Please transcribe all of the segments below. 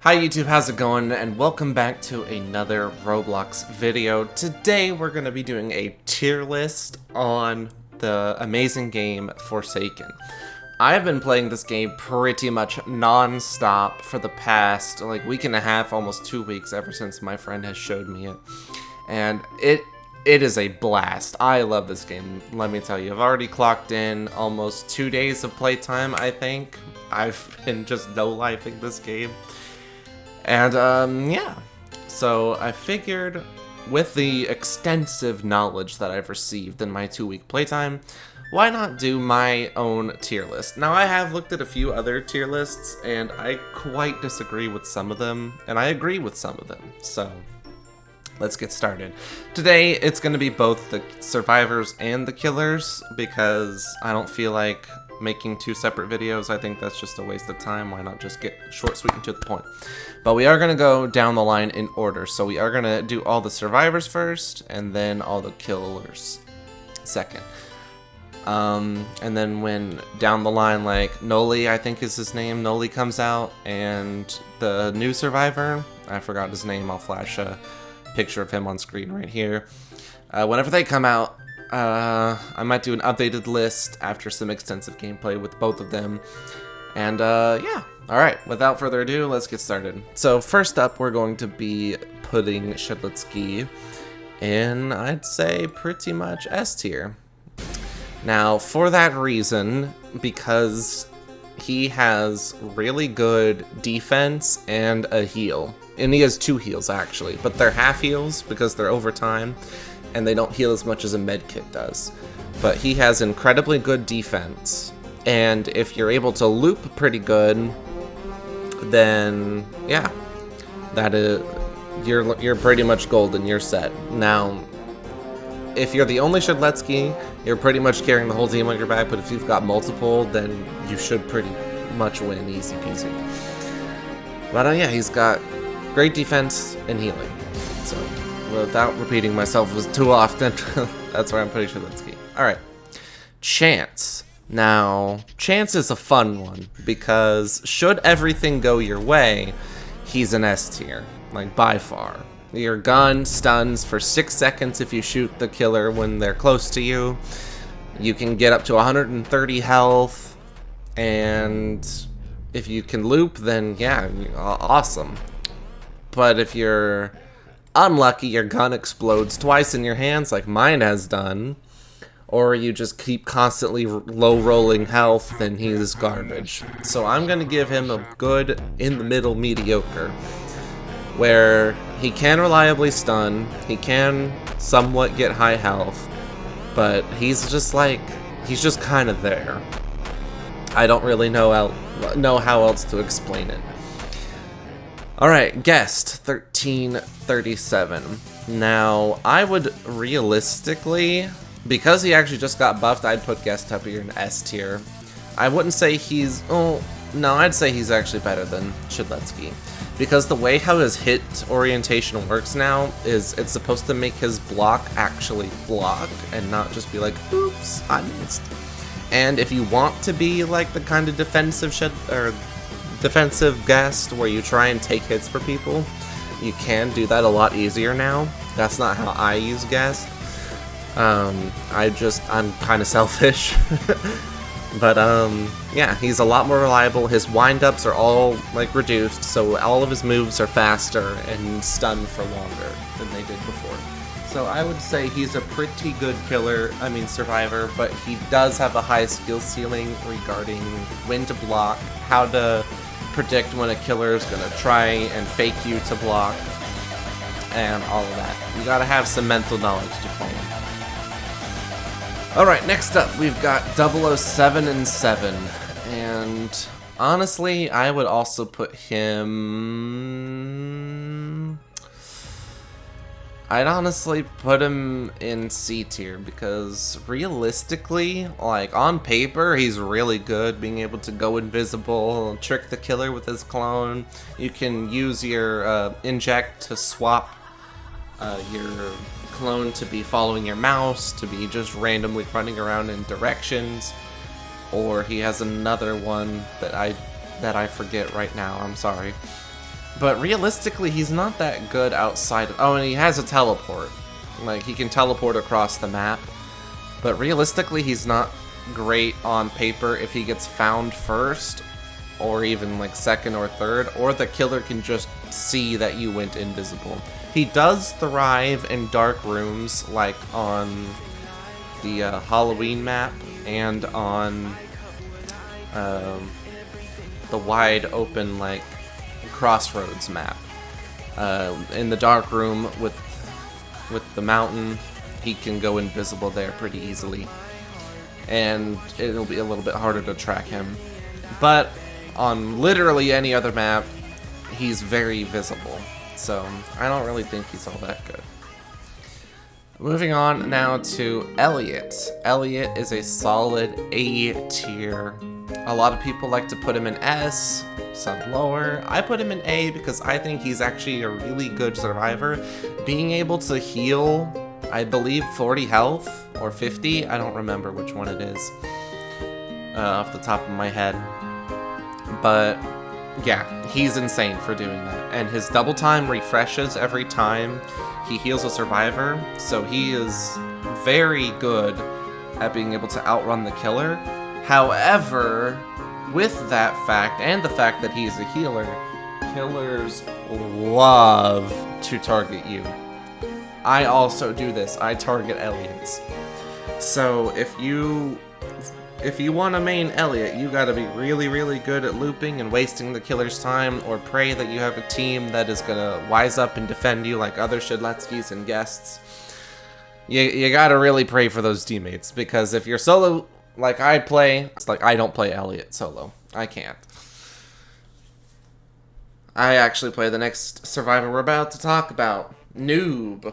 Hi YouTube, how's it going? And welcome back to another Roblox video. Today we're going to be doing a tier list on the amazing game Forsaken. I've been playing this game pretty much non-stop for the past week and a half, almost 2 weeks, ever since my friend has showed me it. And it is a blast. I love this game, let me tell you. I've already clocked in almost 2 days of playtime, I think. I've been just no-lifing this game. And, yeah. So I figured, with the extensive knowledge that I've received in my 2-week playtime, why not do my own tier list? Now, I have looked at a few other tier lists, and I quite disagree with some of them, and I agree with some of them. So, let's get started. Today, it's going to be both the survivors and the killers, because I don't feel like making two separate videos. I think that's just a waste of time. Why not just get short, sweet, and to the point? But we are going to go down the line in order. So we are going to do all the survivors first, and then all the killers second. And then when down the line, like Noli, I think is his name, Noli comes out, and the new survivor, I forgot his name, I'll flash a picture of him on screen right here. Whenever they come out, I might do an updated list after some extensive gameplay with both of them. And, yeah. Alright, without further ado, let's get started. So, first up, we're going to be putting Shedlitsky in, I'd say, pretty much S tier. Now, for that reason, because he has really good defense and a heal. And he has 2 heals, actually, but they're half heals because they're overtime, and they don't heal as much as a medkit does. But he has incredibly good defense, and if you're able to loop pretty good, then yeah, that is, you're pretty much golden. You're set. Now, if you're the only Shedletsky, you're pretty much carrying the whole team on your back. But if you've got multiple, then you should pretty much win, easy peasy. But yeah, he's got great defense and healing. So, without repeating myself too often, that's where I'm putting Shedletsky. Alright. Chance. Now, Chance is a fun one, because should everything go your way, he's an S tier. Like, by far. Your gun stuns for 6 seconds if you shoot the killer when they're close to you. You can get up to 130 health, and if you can loop, then yeah, awesome. But if you're unlucky, your gun explodes twice in your hands like mine has done, or you just keep constantly low rolling health, then he's garbage. So I'm gonna give him a good in the middle mediocre, where he can reliably stun, he can somewhat get high health, but he's just kind of there. I don't really know how else to explain it. Alright, Guest 1337. Now, I would realistically, because he actually just got buffed, I'd put Guest up here in S tier. I wouldn't say he's, oh, no, I'd say he's actually better than Shedletsky. Because the way how his hit orientation works now is it's supposed to make his block actually block and not just be like, oops, I missed. And if you want to be like the kind of defensive Guest where you try and take hits for people, you can do that a lot easier now. That's not how I use Guest. I'm kind of selfish. But, yeah, he's a lot more reliable. His windups are all, reduced, so all of his moves are faster and stun for longer than they did before. So I would say he's a pretty good survivor, but he does have a high skill ceiling regarding when to block, how to predict when a killer is going to try and fake you to block, and all of that. You gotta have some mental knowledge to play him. Alright, next up, we've got 007 and 7, and honestly, I would also put him... I'd honestly put him in C tier, because realistically, on paper, he's really good, being able to go invisible, trick the killer with his clone. You can use your inject to swap your clone to be following your mouse, to be just randomly running around in directions, or he has another one that I forget right now, I'm sorry. But realistically, he's not that good outside of... Oh, and he has a teleport. Like, he can teleport across the map. But realistically, he's not great on paper if he gets found first, or even like second or third, or the killer can just see that you went invisible. He does thrive in dark rooms, like on the Halloween map and on the wide open, like, Crossroads map. In the dark room with the mountain, he can go invisible there pretty easily, and it'll be a little bit harder to track him. But on literally any other map, he's very visible, so I don't really think he's all that good. Moving on now to Elliott. Elliott is a solid A tier. A lot of people like to put him in S, some lower. I put him in A because I think he's actually a really good survivor. Being able to heal, I believe, 40 health or 50, I don't remember which one it is off the top of my head. But yeah, he's insane for doing that. And his double time refreshes every time he heals a survivor, so he is very good at being able to outrun the killer. However, with that fact, and the fact that he's a healer, killers love to target you. I also do this. I target Elliott's. So if you want to main Elliott, you gotta be really, really good at looping and wasting the killer's time, or pray that you have a team that is gonna wise up and defend you like other Shedletskis and guests. You gotta really pray for those teammates, because if you're solo, like I play, it's like I don't play Elliott solo. I can't. I actually play the next survivor we're about to talk about, Noob.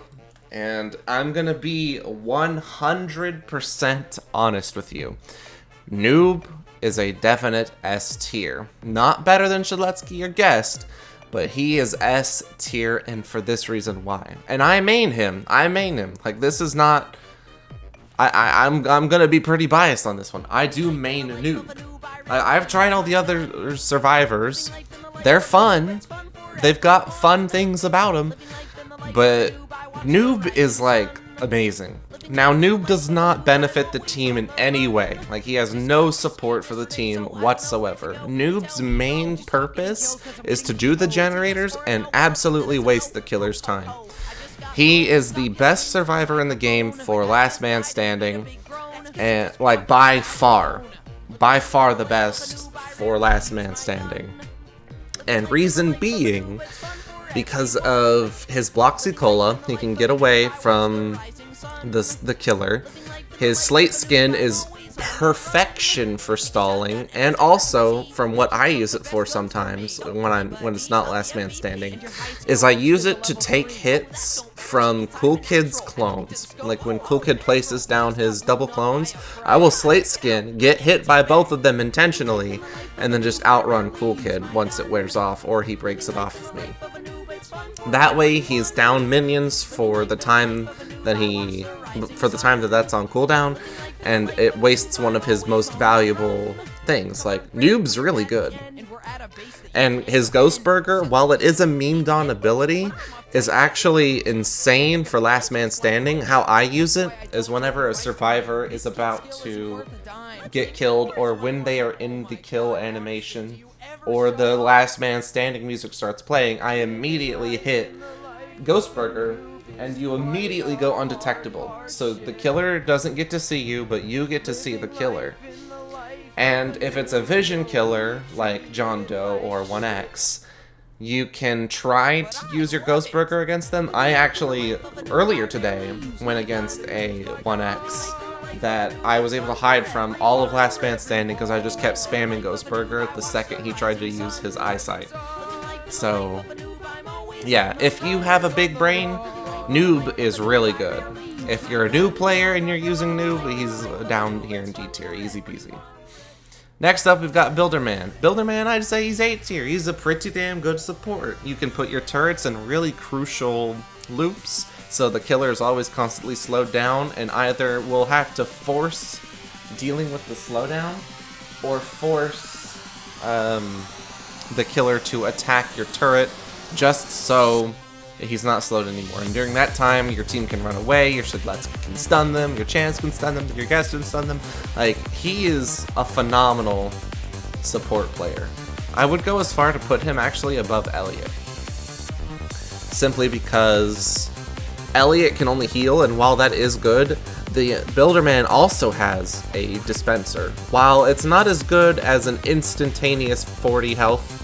And I'm gonna be 100% honest with you. Noob is a definite S tier. Not better than Shedletsky or Guest, but he is S tier, and for this reason why. And I main him. Like, this is not... I'm gonna be pretty biased on this one. I do main Noob. I've tried all the other survivors. They're fun. They've got fun things about them. But Noob is, like, amazing. Now, Noob does not benefit the team in any way. Like, he has no support for the team whatsoever. Noob's main purpose is to do the generators and absolutely waste the killer's time. He is the best survivor in the game for last man standing, and, like, by far the best for last man standing. And reason being, because of his Bloxy Cola, he can get away from the killer. His slate skin is perfection for stalling, and also, from what I use it for sometimes when it's not last man standing, is I use it to take hits from Cool Kid's clones. Like when Cool Kid places down his double clones, I will slate skin, get hit by both of them intentionally, and then just outrun Cool Kid once it wears off, or he breaks it off of me. That way, he's down minions for the time that that's on cooldown, and it wastes one of his most valuable things. Like, Noob's really good. And his Ghost Burger, while it is a memed on ability, is actually insane for last man standing. How I use it is whenever a survivor is about to get killed, or when they are in the kill animation, or the last man standing music starts playing, I immediately hit Ghost Burger, and you immediately go undetectable. So the killer doesn't get to see you, but you get to see the killer. And if it's a vision killer, like John Doe or 1X, you can try to use your Ghost Burger against them. I actually, earlier today, went against a 1X that I was able to hide from all of last man standing because I just kept spamming Ghost Burger the second he tried to use his eyesight. So, yeah, if you have a big brain, Noob is really good. If you're a new player and you're using Noob, he's down here in D tier, easy peasy. Next up, we've got Builderman. Builderman, I'd say he's 8 tier. He's a pretty damn good support. You can put your turrets in really crucial loops, so the killer is always constantly slowed down, and either will have to force dealing with the slowdown, or force the killer to attack your turret just so he's not slowed anymore. And during that time, your team can run away, your Shidlets can stun them, your Chance can stun them, your guest can stun them. Like, he is a phenomenal support player. I would go as far to put him actually above Elliott. Simply because Elliott can only heal, and while that is good, the Builderman also has a dispenser. While it's not as good as an instantaneous 40 health,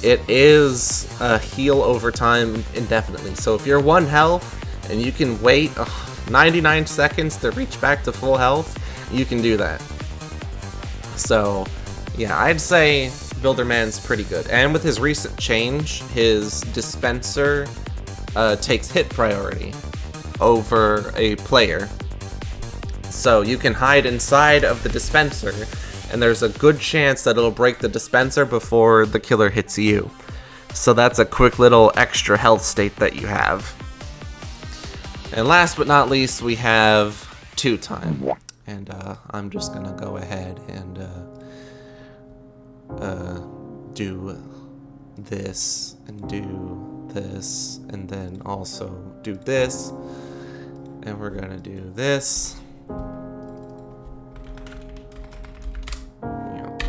it is a heal over time indefinitely. So if you're 1 health and you can wait 99 seconds to reach back to full health, you can do that. So yeah, I'd say Builderman's pretty good. And with his recent change, his dispenser takes hit priority over a player. So you can hide inside of the dispenser, and there's a good chance that it'll break the dispenser before the killer hits you. So that's a quick little extra health state that you have. And last but not least, we have 2 time. And I'm just gonna go ahead and do this, and do this, and then also do this. And we're gonna do this.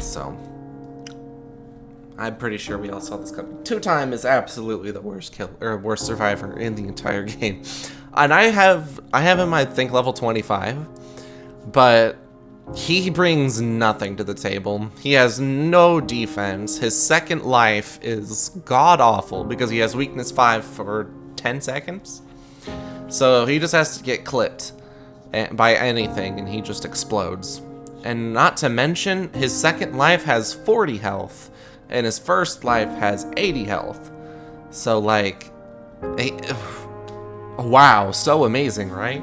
So, I'm pretty sure we all saw this coming. 2 time is absolutely the worst worst survivor in the entire game, and I have him I think level 25, but he brings nothing to the table. He has no defense. His second life is god awful because he has weakness 5 for 10 seconds. So he just has to get clipped by anything, and he just explodes. And not to mention, his second life has 40 health, and his first life has 80 health. So, like, wow, so amazing, right?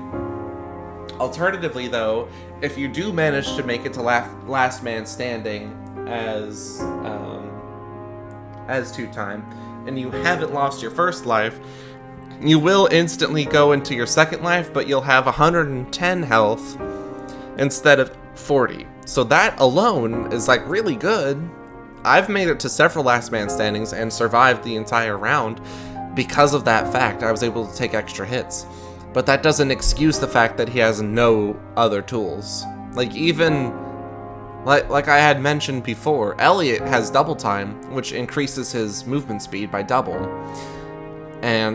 Alternatively, though, if you do manage to make it to last man standing as 2 time, and you haven't lost your first life, you will instantly go into your second life, but you'll have 110 health instead of 40. So that alone is like really good. I've made it to several last man standings and survived the entire round because of that fact. I was able to take extra hits. But that doesn't excuse the fact that he has no other tools. Like even like I had mentioned before, Elliott has double time, which increases his movement speed by double.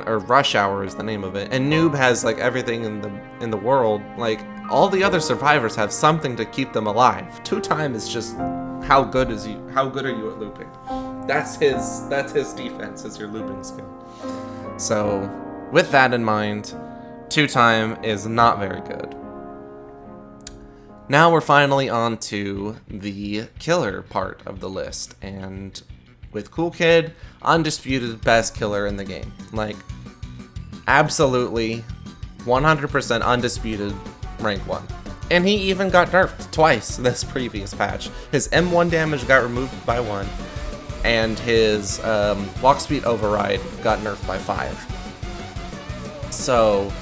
Or rush hour is the name of it. And Noob has like everything in the world. Like all the other survivors have something to keep them alive. 2 time is just how good are you at looping? That's his defense, is your looping skill. So with that in mind, 2 time is not very good. Now we're finally on to the killer part of the list, and with Cool Kid, undisputed best killer in the game. Like, absolutely 100% undisputed rank 1. And he even got nerfed twice this previous patch. His M1 damage got removed by 1, and his walk speed override got nerfed by 5. So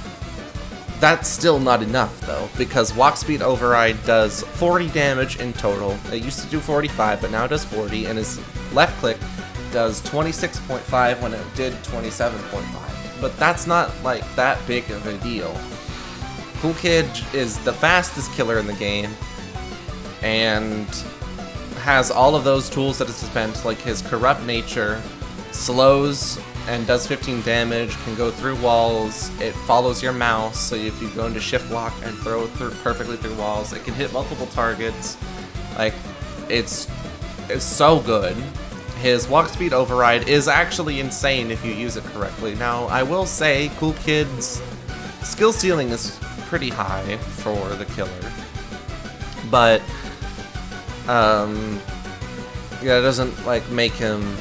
that's still not enough though, because walk speed override does 40 damage in total. It used to do 45, but now it does 40, and his left click does 26.5 when it did 27.5. But that's not like that big of a deal. Cool Kid is the fastest killer in the game, and has all of those tools at his dispense, like his corrupt nature, slows and does 15 damage, can go through walls, it follows your mouse, so if you go into shift lock and throw perfectly through walls, it can hit multiple targets. Like, it's so good. His walk speed override is actually insane if you use it correctly. Now, I will say, Cool Kid's skill ceiling is pretty high for the killer, but yeah, it doesn't like make him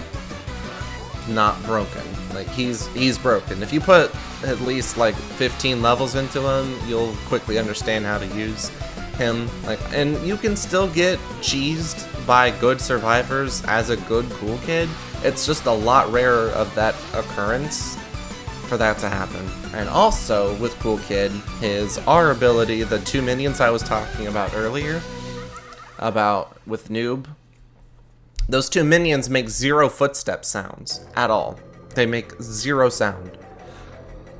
not broken. Like, he's broken. If you put at least like 15 levels into him, you'll quickly understand how to use him. Like, and you can still get cheesed by good survivors as a good Cool Kid. It's just a lot rarer of that occurrence for that to happen. And also with Cool Kid, his R ability, the 2 minions I was talking about earlier, with Noob, those 2 minions make 0 footstep sounds at all. They make zero sound.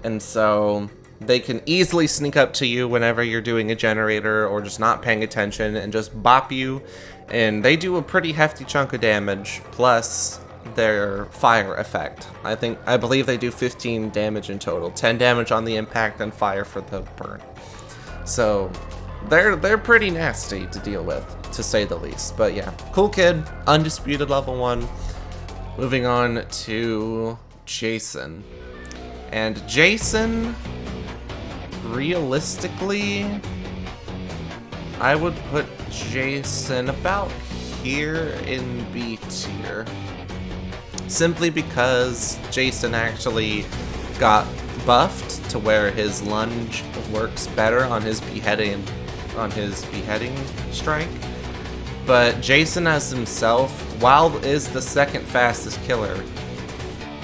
And so they can easily sneak up to you whenever you're doing a generator or just not paying attention and just bop you. And they do a pretty hefty chunk of damage, plus their fire effect. I believe they do 15 damage in total. 10 damage on the impact and fire for the burn. So they're pretty nasty to deal with, to say the least. But yeah, cool kid, undisputed level 1. Moving on to Jason. And Jason, realistically, I would put Jason about here in B tier. Simply because Jason actually got buffed to where his lunge works better on his beheading strike. But Jason as himself, while is the second fastest killer,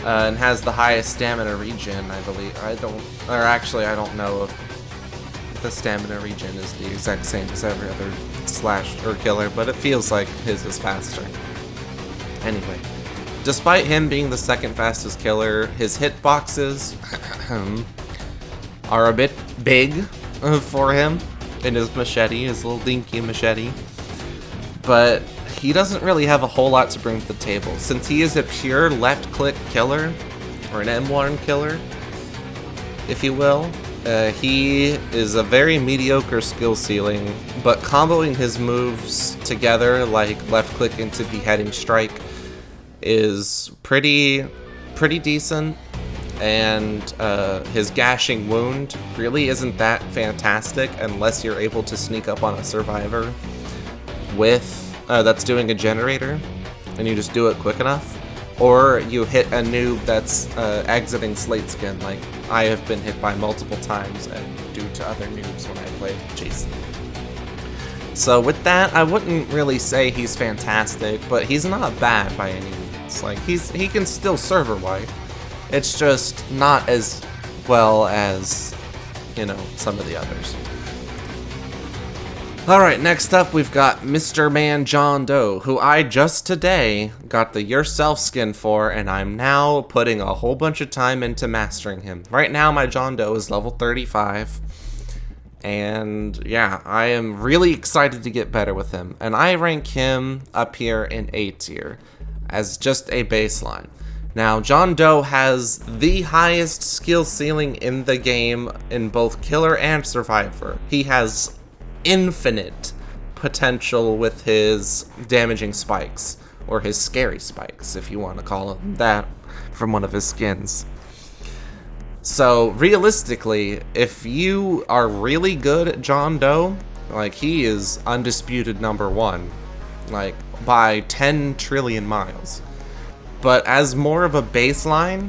and has the highest stamina regen, I believe. I don't know if the stamina regen is the exact same as every other slash or killer, but it feels like his is faster. Anyway, despite him being the second fastest killer, his hitboxes are a bit big for him in his machete, his little dinky machete. But he doesn't really have a whole lot to bring to the table. Since he is a pure left-click killer, or an M1 killer, if you will, he is a very mediocre skill ceiling, but comboing his moves together, like left-click into beheading strike, is pretty decent. And his gashing wound really isn't that fantastic unless you're able to sneak up on a survivor with that's doing a generator, and you just do it quick enough, or you hit a noob that's exiting slate skin, like I have been hit by multiple times and due to other noobs when I play Jason. So with that, I wouldn't really say he's fantastic, but he's not bad by any means. Like he can still server wipe. It's just not as well as, you know, some of the others. Alright, next up we've got Mr. Man John Doe, who I just today got the Yourself skin for, and I'm now putting a whole bunch of time into mastering him. Right now my John Doe is level 35, and yeah, I am really excited to get better with him. And I rank him up here in A tier, as just a baseline. Now, John Doe has the highest skill ceiling in the game in both killer and survivor. He has infinite potential with his damaging spikes, or his scary spikes, if you want to call them that, from one of his skins. So, realistically, if you are really good at John Doe, like, he is undisputed number 1, like, by 10 trillion miles. But as more of a baseline,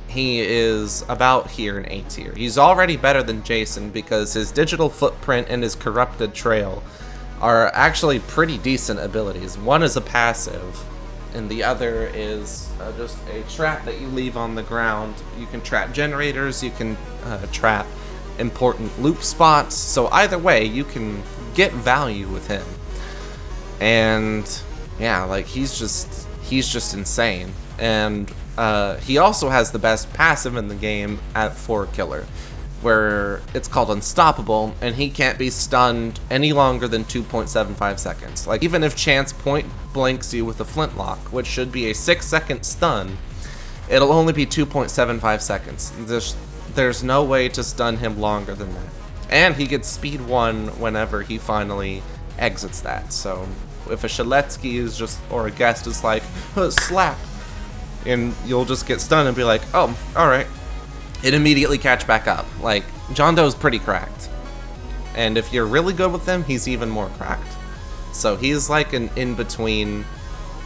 he is about here in A tier. He's already better than Jason because his digital footprint and his corrupted trail are actually pretty decent abilities. One is a passive, and the other is just a trap that you leave on the ground. You can trap generators, you can trap important loop spots, so either way, you can get value with him. And yeah, like, he's just insane. And he also has the best passive in the game for killer, where it's called Unstoppable, and he can't be stunned any longer than 2.75 seconds. Like, even if Chance point blanks you with a flintlock, which should be a 6-second stun, it'll only be 2.75 seconds. There's no way to stun him longer than that. And he gets speed 1 whenever he finally exits that. So if a Shaletsky is just, or a guest is like, slap, and you'll just get stunned and be like, oh, alright. It immediately catch back up. Like, John Doe's pretty cracked. And if you're really good with him, he's even more cracked. So he's like an in-between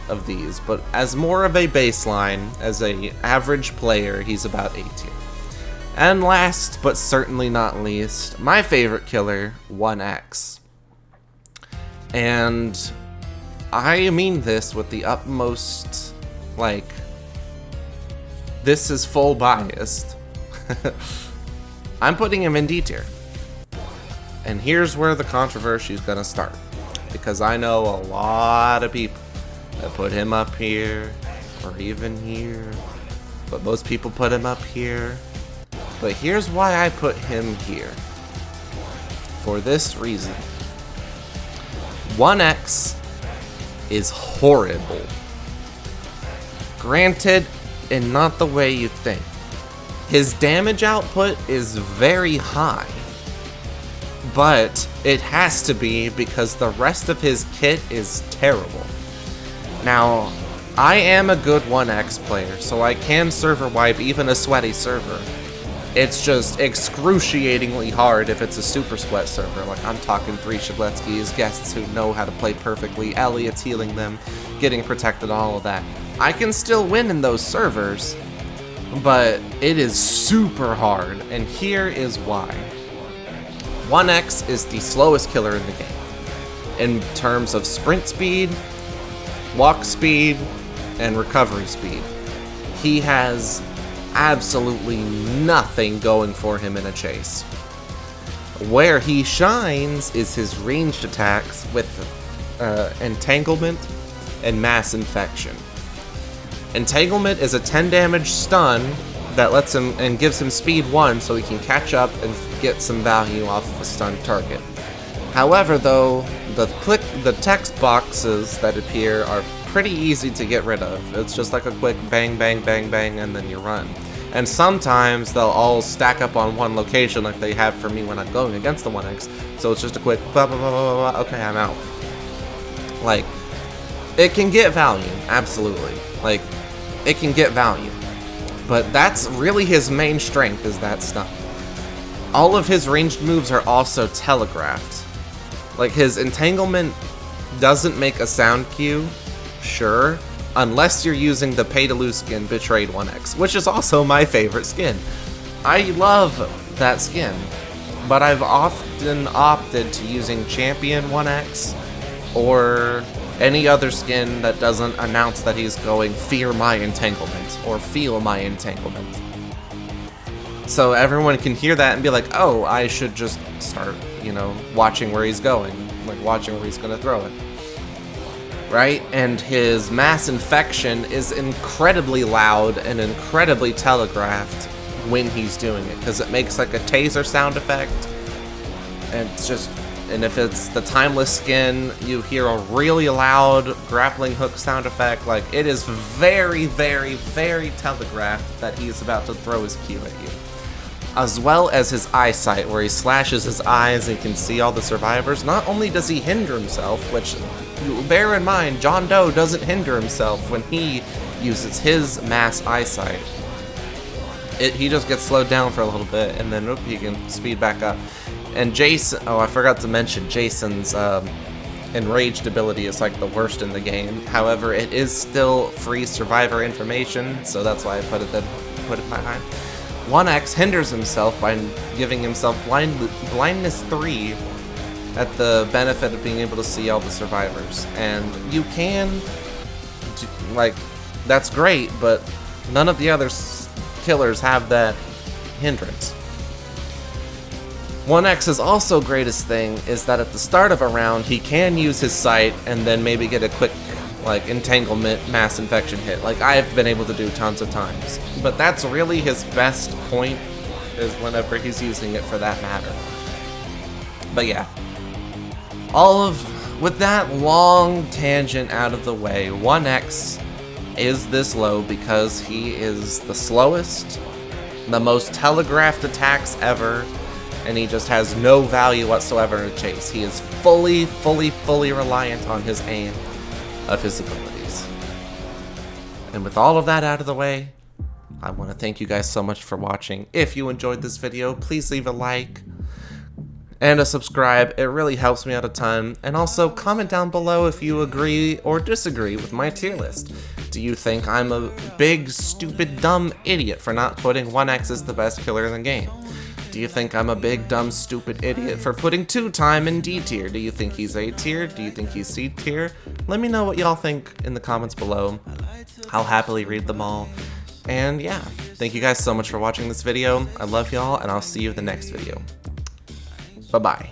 of these. But as more of a baseline, as a average player, he's about A tier. And last, but certainly not least, my favorite killer, 1X. And I mean this with the utmost, like, this is full biased. I'm putting him in D tier. And here's where the controversy is gonna start. Because I know a lot of people that put him up here, or even here, but most people put him up here. But here's why I put him here. For this reason. 1X is horrible. Granted, in not the way you think. His damage output is very high. But it has to be because the rest of his kit is terrible. Now, I am a good 1X player, so I can server wipe even a sweaty server. It's just excruciatingly hard if it's a super sweat server. Like, I'm talking 3 Shabletsky's, guests who know how to play perfectly, Elliott's healing them, getting protected, all of that. I can still win in those servers, but it is super hard, and here is why. 1X is the slowest killer in the game. In terms of sprint speed, walk speed, and recovery speed. He has absolutely nothing going for him in a chase. Where he shines is his ranged attacks with Entanglement and Mass Infection. Entanglement is a 10 damage stun that lets him and gives him speed 1 so he can catch up and get some value off of a stunned target. However, though, the text boxes that appear are pretty easy to get rid of. It's just like a quick bang, bang, bang, bang, and then you run. And sometimes they'll all stack up on one location like they have for me when I'm going against the 1X. So it's just a quick blah, blah, blah, blah, blah, okay, I'm out. Like, it can get value, absolutely. Like, it can get value. But that's really his main strength, is that stuff. All of his ranged moves are also telegraphed. Like, his Entanglement doesn't make a sound cue, sure, unless you're using the pay-to-lose skin Betrayed 1X, which is also my favorite skin. I love that skin, but I've often opted to using Champion 1X or any other skin that doesn't announce that he's going Fear My Entanglement or Feel My Entanglement. So everyone can hear that and be like, oh, I should just start, you know, watching where he's going, like watching where he's gonna throw it. Right? And his Mass Infection is incredibly loud and incredibly telegraphed when he's doing it, because it makes like a taser sound effect. And it's just, and if it's the timeless skin, you hear a really loud grappling hook sound effect. Like, it is very, very, very telegraphed that he's about to throw his Q at you. As well as his eyesight, where he slashes his eyes and can see all the survivors. Not only does he hinder himself, which, bear in mind, John Doe doesn't hinder himself when he uses his mass eyesight. He just gets slowed down for a little bit, and then he can speed back up. And Jason, oh, I forgot to mention, Jason's enraged ability is like the worst in the game. However, it is still free survivor information, so that's why I put it behind. 1X hinders himself by giving himself blindness 3 at the benefit of being able to see all the survivors. And you can, like, that's great, but none of the other killers have that hindrance. 1X's also greatest thing is that at the start of a round, he can use his sight and then maybe get a quick, like, Entanglement Mass Infection hit, like I've been able to do tons of times. But that's really his best point, is whenever he's using it for that matter. But yeah, with that long tangent out of the way, 1X is this low because he is the slowest, the most telegraphed attacks ever, and he just has no value whatsoever in a chase. He is fully reliant on his aim of his abilities. And with all of that out of the way, I want to thank you guys so much for watching. If you enjoyed this video, please leave a like and a subscribe. It really helps me out a ton. And also comment down below if you agree or disagree with my tier list. Do you think I'm a big, stupid, dumb idiot for not putting 1X as the best killer in the game? Do you think I'm a big, dumb, stupid idiot for putting 2-time in D tier? Do you think he's A tier? Do you think he's C tier? Let me know what y'all think in the comments below. I'll happily read them all. And yeah, thank you guys so much for watching this video. I love y'all, and I'll see you in the next video. Bye-bye.